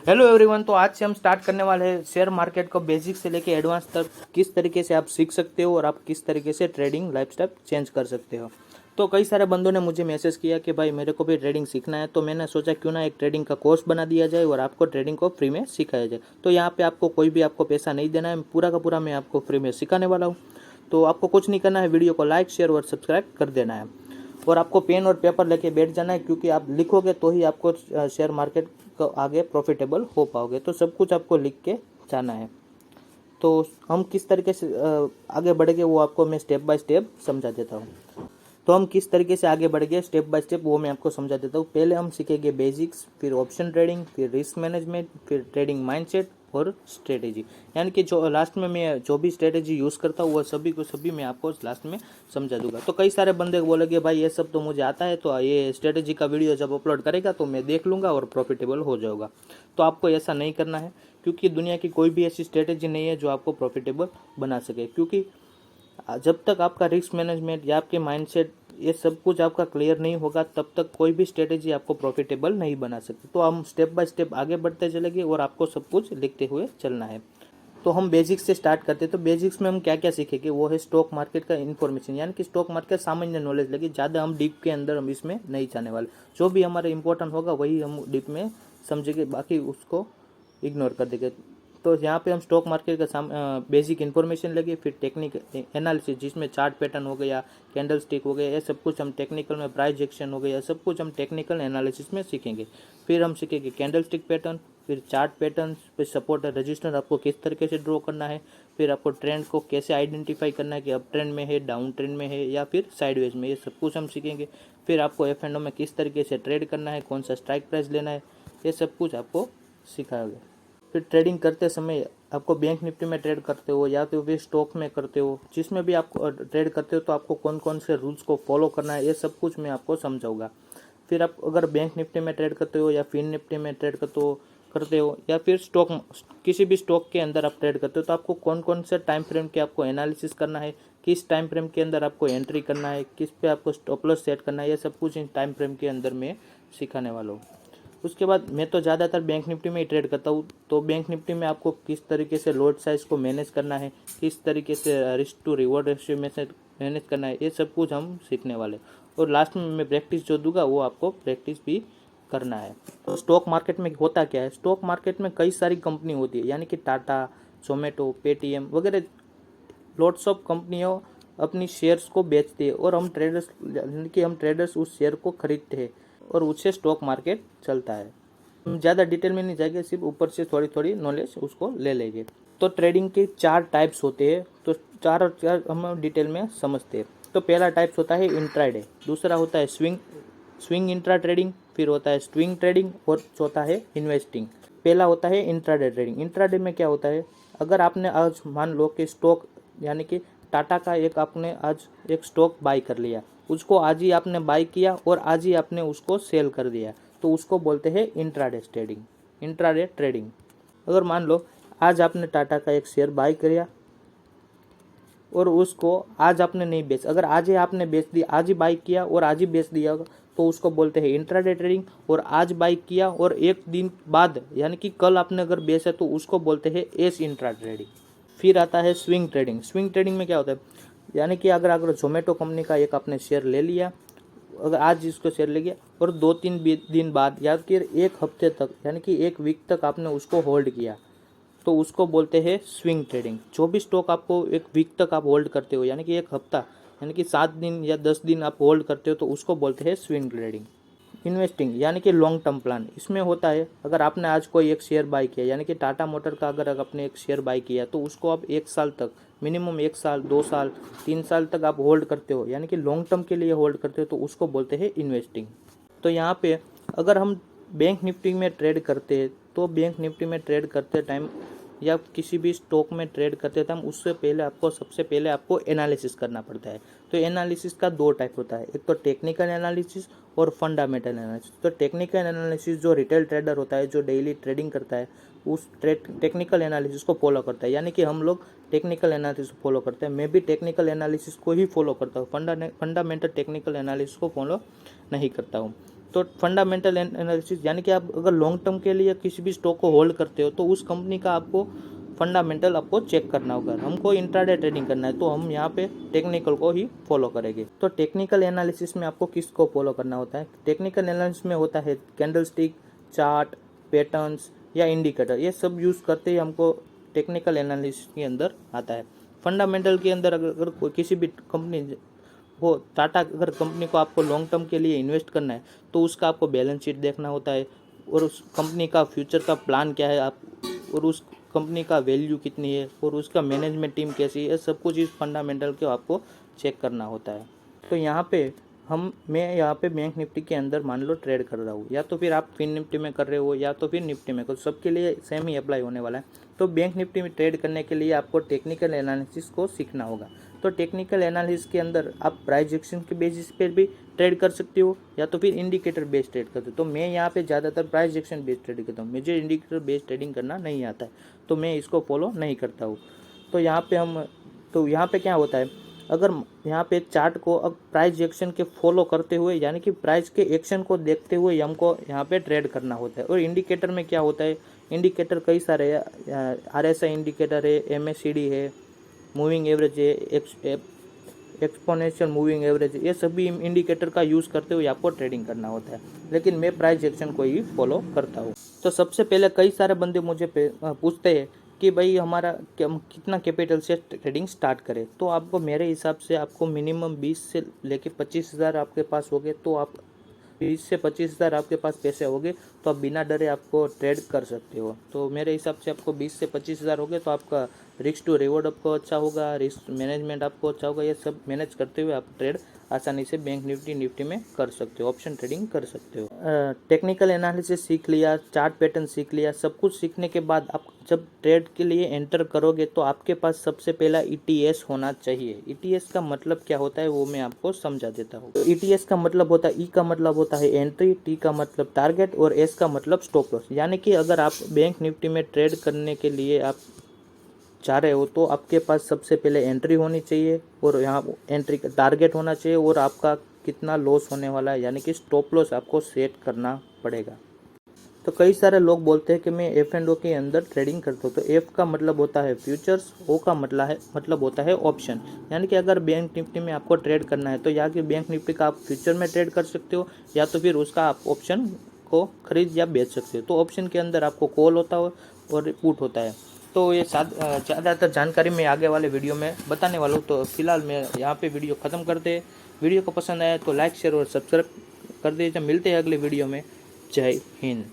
Hello everyone. तो आज से हम स्टार्ट करने वाले हैं शेयर मार्केट को बेसिक से लेके एडवांस तक किस तरीके से आप सीख सकते हो और आप किस तरीके से ट्रेडिंग लाइफस्टाइल चेंज कर सकते हो। तो कई सारे बंदों ने मुझे मैसेज किया कि भाई मेरे को भी ट्रेडिंग सीखना है, तो मैंने सोचा क्यों ना एक ट्रेडिंग का कोर्स बना दिया जाए और आपको ट्रेडिंग को फ्री में सिखाया जाए। तो यहाँ पे आपको कोई भी आपको पैसा नहीं देना है, पूरा का पूरा मैं आपको फ्री में सिखाने वाला हूँ। तो आपको कुछ नहीं करना है, वीडियो को लाइक शेयर और सब्सक्राइब कर देना है और आपको पेन और पेपर लेके बैठ जाना है, क्योंकि आप लिखोगे तो ही आपको शेयर मार्केट को आगे प्रॉफिटेबल हो पाओगे। तो सब कुछ आपको लिख के जाना है। तो हम किस तरीके से आगे बढ़ेंगे वो आपको मैं स्टेप बाय स्टेप समझा देता हूँ। तो हम किस तरीके से आगे बढ़ गए स्टेप बाय स्टेप वो मैं आपको समझा देता हूँ। पहले हम सीखेंगे बेसिक्स, फिर ऑप्शन ट्रेडिंग, फिर रिस्क मैनेजमेंट, फिर ट्रेडिंग माइंडसेट और स्ट्रेटेजी। यानी कि जो लास्ट में मैं जो भी स्ट्रेटेजी यूज़ करता हूँ वो सभी को सभी मैं आपको लास्ट में समझा दूंगा। तो कई सारे बंदे बोलेंगे भाई ये सब तो मुझे आता है, तो ये स्ट्रेटेजी का वीडियो जब अपलोड करेगा तो मैं देख लूँगा और प्रॉफिटेबल हो जाऊँगा। तो आपको ऐसा नहीं करना है, क्योंकि दुनिया की कोई भी ऐसी स्ट्रेटेजी नहीं है जो आपको प्रॉफिटेबल बना सके। क्योंकि जब तक आपका रिस्क मैनेजमेंट या आपके माइंडसेट ये सब कुछ आपका क्लियर नहीं होगा तब तक कोई भी स्ट्रेटेजी आपको प्रॉफिटेबल नहीं बना सकती। तो हम स्टेप बाय स्टेप आगे बढ़ते चलेंगे और आपको सब कुछ लिखते हुए चलना है। तो हम बेसिक्स से स्टार्ट करते हैं। तो बेसिक्स में हम क्या क्या सीखेंगे वो है स्टॉक मार्केट का इन्फॉर्मेशन, यानी कि स्टॉक मार्केट सामान्य नॉलेज लगी, ज़्यादा हम डीप के अंदर हम इसमें नहीं जाने वाले। जो भी हमारा इंपॉर्टेंट होगा वही हम डीप में समझेंगे, बाकी उसको इग्नोर कर देंगे। तो यहाँ पे हम स्टॉक मार्केट का बेसिक इन्फॉर्मेशन लगे, फिर टेक्निक एनालिसिस जिसमें चार्ट पैटर्न हो गया, कैंडल स्टिक हो गया, ये सब कुछ हम टेक्निकल में, प्राइस एक्शन हो गया, सब कुछ हम टेक्निकल एनालिसिस में सीखेंगे। फिर हम सीखेंगे कैंडल स्टिक पैटर्न, फिर चार्ट पैटर्न, फिर सपोर्ट और रजिस्टर आपको किस तरीके से ड्रॉ करना है, फिर आपको ट्रेंड को कैसे आइडेंटिफाई करना है कि अप ट्रेंड में है, डाउन ट्रेंड में है या फिर साइडवेज में, ये सब कुछ हम सीखेंगे। फिर आपको एफ एंड ओ में किस तरीके से ट्रेड करना है, कौन सा स्ट्राइक प्राइस लेना है, ये सब कुछ आपको सिखाएंगे। फिर ट्रेडिंग करते समय आपको बैंक निफ्टी में ट्रेड करते हो या तो फिर स्टॉक में करते हो, जिसमें भी आप ट्रेड करते हो तो आपको कौन कौन से रूल्स को फॉलो करना है, ये सब कुछ मैं आपको समझाऊंगा। फिर आप अगर बैंक निफ्टी में ट्रेड करते हो या फिन निफ्टी में ट्रेड करते हो या फिर स्टॉक किसी भी स्टॉक के अंदर आप ट्रेड करते हो तो आपको कौन कौन से टाइम फ्रेम के आपको एनालिसिस करना है, किस टाइम फ्रेम के अंदर आपको एंट्री करना है, किस पे आपको स्टॉप लॉस सेट करना है, ये सब कुछ इन टाइम फ्रेम के अंदर मैं सिखाने वाला हूँ। उसके बाद मैं तो ज़्यादातर बैंक निफ्टी में ही ट्रेड करता हूँ। तो बैंक निफ्टी में आपको किस तरीके से लॉट साइज को मैनेज करना है, किस तरीके से रिस्क टू रिवॉर्ड रेशियो में से मैनेज करना है, ये सब कुछ हम सीखने वाले। और लास्ट में मैं प्रैक्टिस जो दूंगा वो आपको प्रैक्टिस भी करना है। तो स्टॉक मार्केट में होता क्या है, स्टॉक मार्केट में कई सारी कंपनी होती है, यानी कि टाटा, जोमेटो, पेटीएम वगैरह लॉट्स ऑफ कंपनियों अपनी शेयर्स को बेचती है और हम ट्रेडर्स यानी कि हम ट्रेडर्स उस शेयर को खरीदते हैं और उससे स्टॉक मार्केट चलता है। हम ज़्यादा डिटेल में नहीं जाएंगे, सिर्फ ऊपर से थोड़ी थोड़ी नॉलेज उसको ले लेंगे। तो ट्रेडिंग के 4 टाइप्स होते हैं, तो 4 और 4 हम डिटेल में समझते हैं। तो पहला टाइप्स होता है इंट्राडे, दूसरा होता है स्विंग इंट्रा ट्रेडिंग, फिर होता है स्विंग ट्रेडिंग और चौथा है इन्वेस्टिंग। पहला होता है इंट्राडे ट्रेडिंग। इंट्राडे में क्या होता है, अगर आपने आज मान लो कि स्टॉक यानी कि टाटा का आपने आज एक स्टॉक बाई कर लिया, उसको आज ही आपने बाई किया और आज ही आपने उसको सेल कर दिया, तो उसको बोलते हैं इंट्राडे ट्रेडिंग। इंट्राडे ट्रेडिंग अगर मान लो आज आपने टाटा का एक शेयर बाई किया और उसको आज आपने नहीं बेच, अगर आज ही आपने बेच दिया, आज ही बाई किया और आज ही बेच दिया, तो उसको बोलते हैं इंट्राडे ट्रेडिंग। और आज बाई किया और एक दिन बाद यानी कि कल आपने अगर बेचा तो उसको बोलते हैं एस इंट्रा ट्रेडिंग। फिर आता है स्विंग ट्रेडिंग। स्विंग ट्रेडिंग में क्या होता है, यानी कि अगर जोमेटो कंपनी का एक आपने शेयर ले लिया, अगर आज इसको शेयर ले गया और 2-3 दिन बाद या फिर एक हफ्ते तक यानी कि एक वीक तक आपने उसको होल्ड किया, तो उसको बोलते हैं स्विंग ट्रेडिंग। जो भी स्टॉक आपको एक वीक तक आप होल्ड करते हो यानी कि एक हफ्ता यानी कि 7 दिन या 10 दिन आप होल्ड करते हो, तो उसको बोलते हैं स्विंग ट्रेडिंग। इन्वेस्टिंग यानी कि लॉन्ग टर्म प्लान, इसमें होता है अगर आपने आज कोई एक शेयर बाई किया यानी कि टाटा मोटर का अगर आपने एक शेयर बाई किया तो उसको आप 1 साल तक, मिनिमम 1 साल, 2 साल, 3 साल तक आप होल्ड करते हो यानी कि लॉन्ग टर्म के लिए होल्ड करते हो, तो उसको बोलते हैं इन्वेस्टिंग। तो यहाँ पे अगर हम बैंक निफ्टी में ट्रेड करते हैं तो बैंक निफ्टी में ट्रेड करते टाइम या किसी भी स्टॉक में ट्रेड करते टाइम उससे पहले आपको सबसे पहले आपको एनालिसिस करना पड़ता है। तो एनालिसिस का 2 टाइप होता है, एक तो टेक्निकल एनालिसिस और फंडामेंटल एनालिसिस। तो टेक्निकल एनालिसिस जो रिटेल ट्रेडर होता है, जो डेली ट्रेडिंग करता है, उस टेक्निकल एनालिसिस को फॉलो करता है, यानी कि हम लोग टेक्निकल एनालिसिस को फॉलो करते हैं। मैं भी टेक्निकल एनालिसिस को ही फॉलो करता हूँ, फंडामेंटल टेक्निकल एनालिसिस को फॉलो नहीं करता हूँ। तो फंडामेंटल एनालिसिस यानी कि आप अगर लॉन्ग टर्म के लिए किसी भी स्टॉक को होल्ड करते हो तो उस कंपनी का आपको फंडामेंटल आपको चेक करना होगा। हमको इंट्राडे ट्रेडिंग करना है तो हम यहाँ पे टेक्निकल को ही फॉलो करेंगे। तो टेक्निकल एनालिसिस में आपको किसको फॉलो करना होता है? टेक्निकल एनालिसिस में होता है कैंडलस्टिक, चार्ट, पैटर्न्स या इंडिकेटर, ये सब यूज़ करते ही हमको टेक्निकल एनालिसिस के अंदर आता है। फंडामेंटल के अंदर अगर कोई किसी भी कंपनी हो, टाटा अगर कंपनी को आपको लॉन्ग टर्म के लिए इन्वेस्ट करना है तो उसका आपको बैलेंस शीट देखना होता है और उस कंपनी का फ्यूचर का प्लान क्या है आप, और उस कंपनी का वैल्यू कितनी है और उसका मैनेजमेंट टीम कैसी है, सब कुछ इस फंडामेंटल को आपको चेक करना होता है। तो यहाँ पे मैं यहाँ पे बैंक निफ्टी के अंदर मान लो ट्रेड कर रहा हूँ, या तो फिर आप फिन निफ्टी में कर रहे हो या तो फिर निफ्टी में, सबके लिए सेम ही अप्लाई होने वाला है। तो बैंक निफ्टी में ट्रेड करने के लिए आपको टेक्निकल एनालिसिस को सीखना होगा। तो टेक्निकल एनालिसिस के अंदर आप प्राइस एक्शन के बेसिस पर भी ट्रेड कर सकते हो या तो फिर इंडिकेटर बेस्ड ट्रेड करते हो। तो मैं यहाँ पे ज़्यादातर प्राइस एक्शन बेस्ड ट्रेडिंग करता हूँ, मुझे इंडिकेटर बेस्ड ट्रेडिंग करना नहीं आता है तो मैं इसको फॉलो नहीं करता हूँ। तो यहाँ पे क्या होता है, अगर यहाँ पे चार्ट को अब प्राइस एक्शन के फॉलो करते हुए यानी कि प्राइस के एक्शन को देखते हुए हमको यहाँ पे ट्रेड करना होता है। और इंडिकेटर में क्या होता है, इंडिकेटर कई सारे है, RSI इंडिकेटर है, MACD है, मूविंग एवरेज है, एक्सपोनेंशियल मूविंग एवरेज, ये सभी इंडिकेटर का यूज़ करते हुए आपको ट्रेडिंग करना होता है। लेकिन मैं प्राइस एक्शन को ही फॉलो करता हूँ। तो सबसे पहले कई सारे बंदे मुझे पूछते हैं कि भाई हमारा कितना कैपिटल से ट्रेडिंग स्टार्ट करें। तो आपको मेरे हिसाब से आपको मिनिमम 20 से लेके 25,000 आपके पास हो गए तो आप 20 से 25,000 आपके पास पैसे हो गए तो आप बिना डरे आपको ट्रेड कर सकते हो। तो मेरे हिसाब से आपको 20 से 25,000 हो गए तो आपका रिस्क टू रिवॉर्ड आपको अच्छा होगा, रिस्क मैनेजमेंट आपको अच्छा होगा। ये सब मैनेज करते हुए आप ट्रेड आसानी से बैंक निफ्टी में कर सकते हो, ऑप्शन ट्रेडिंग कर सकते हो। टेक्निकल एनालिसिस सीख लिया, चार्ट पैटर्न सीख लिया, सब कुछ सीखने के बाद आप जब ट्रेड के लिए एंटर करोगे तो आपके पास सबसे पहला ETS होना चाहिए। ETS का मतलब क्या होता है वो मैं आपको समझा देता हूँ। ETS का मतलब होता है, E का मतलब होता है एंट्री, T का मतलब टारगेट और S का मतलब स्टॉप लॉस। यानी कि अगर आप बैंक निफ्टी में ट्रेड करने के लिए आप चाह रहे हो तो आपके पास सबसे पहले एंट्री होनी चाहिए और यहाँ एंट्री का टारगेट होना चाहिए और आपका कितना लॉस होने वाला है यानी कि स्टॉप लॉस आपको सेट करना पड़ेगा। तो कई सारे लोग बोलते हैं कि मैं F&O के अंदर ट्रेडिंग करता हूँ। तो F का मतलब होता है फ्यूचर्स, O का मतलब होता है ऑप्शन। यानी कि अगर बैंक निफ्टी में आपको ट्रेड करना है तो या कि बैंक निफ्टी का आप फ्यूचर में ट्रेड कर सकते हो या तो फिर उसका आप ऑप्शन को खरीद या बेच सकते हो। तो ऑप्शन के अंदर आपको कॉल होता है और पुट होता है। तो ये ज़्यादातर जानकारी मैं आगे वाले वीडियो में बताने वाला हूँ। तो फिलहाल मैं यहाँ पे वीडियो ख़त्म करते हैं। वीडियो को पसंद आया तो लाइक शेयर और सब्सक्राइब कर दीजिए। मिलते हैं अगले वीडियो में। जय हिंद।